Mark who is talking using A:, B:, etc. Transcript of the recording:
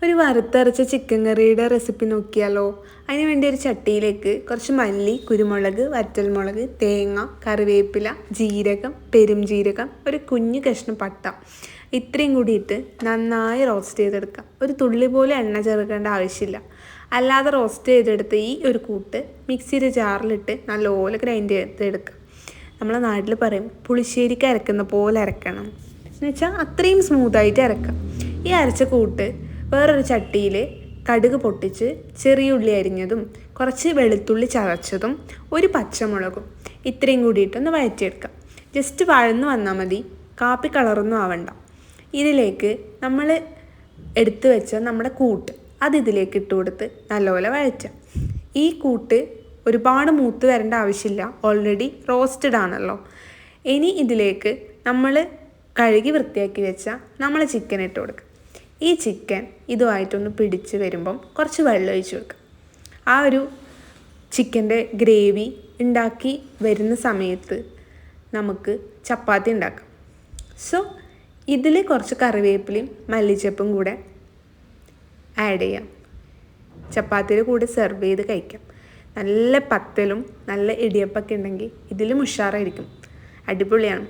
A: ഒരു വറുത്തരച്ച ചിക്കൻ കറിയുടെ റെസിപ്പി നോക്കിയാലോ? അതിന് വേണ്ടി ഒരു ചട്ടിയിലേക്ക് കുറച്ച് മല്ലി, കുരുമുളക്, വറ്റൽമുളക്, തേങ്ങ, കറിവേപ്പില, ജീരകം, പെരുംജീരകം, ഒരു കുഞ്ഞു കഷ്ണം പട്ട ഇത്രയും കൂടിയിട്ട് നന്നായി റോസ്റ്റ് ചെയ്തെടുക്കാം. ഒരു തുള്ളി പോലെ എണ്ണ ചേർക്കേണ്ട ആവശ്യമില്ല. അല്ലാതെ റോസ്റ്റ് ചെയ്തെടുത്ത് ഈ ഒരു കൂട്ട് മിക്സിയുടെ ജാറിലിട്ട് നല്ലപോലെ ഗ്രൈൻഡ് ചെയ്തെടുക്കാം. നമ്മളെ നാട്ടിൽ പറയും പുളിശ്ശേരിക്ക് അരക്കുന്ന പോലെ അരക്കണം എന്ന് വെച്ചാൽ അത്രയും സ്മൂത്തായിട്ട് അരക്കാം. ഈ അരച്ച കൂട്ട് വേറൊരു ചട്ടിയിൽ കടുക് പൊട്ടിച്ച് ചെറിയ ഉള്ളി അരിഞ്ഞതും കുറച്ച് വെളുത്തുള്ളി ചതച്ചതും ഒരു പച്ചമുളകും ഇത്രയും കൂടിയിട്ടൊന്ന് വഴറ്റിയെടുക്കാം. ജസ്റ്റ് വഴന്ന് വന്നാൽ മതി, കാപ്പി കളറൊന്നും ആവണ്ട. ഇതിലേക്ക് നമ്മൾ എടുത്തു വെച്ച നമ്മുടെ കൂട്ട് ഇതിലേക്ക് ഇട്ട് കൊടുത്ത് നല്ലപോലെ വഴറ്റാം. ഈ കൂട്ട് ഒരുപാട് മൂത്ത് വരേണ്ട ആവശ്യമില്ല, ഓൾറെഡി റോസ്റ്റഡ് ആണല്ലോ. ഇനി ഇതിലേക്ക് നമ്മൾ കഴുകി വൃത്തിയാക്കി വെച്ച നമ്മൾ ചിക്കൻ ഇട്ട് കൊടുക്കുക. ഈ ചിക്കൻ ഇതുമായിട്ടൊന്ന് പിടിച്ച് വരുമ്പം കുറച്ച് വെള്ളം ഒഴിച്ച് കൊടുക്കുക. ആ ഒരു ചിക്കൻ്റെ ഗ്രേവി ഉണ്ടാക്കി വരുന്ന സമയത്ത് നമുക്ക് ചപ്പാത്തി ഉണ്ടാക്കാം. സോ ഇതിൽ കുറച്ച് കറിവേപ്പിലയും മല്ലിച്ചപ്പും കൂടെ ആഡ് ചെയ്യാം. ചപ്പാത്തിയുടെ കൂടെ സെർവ് ചെയ്ത് കഴിക്കാം. നല്ല പത്തലും നല്ല ഇടിയപ്പമൊക്കെ ഉണ്ടെങ്കിൽ ഇതിലും ഉഷാറായിരിക്കും, അടിപൊളിയാണ്.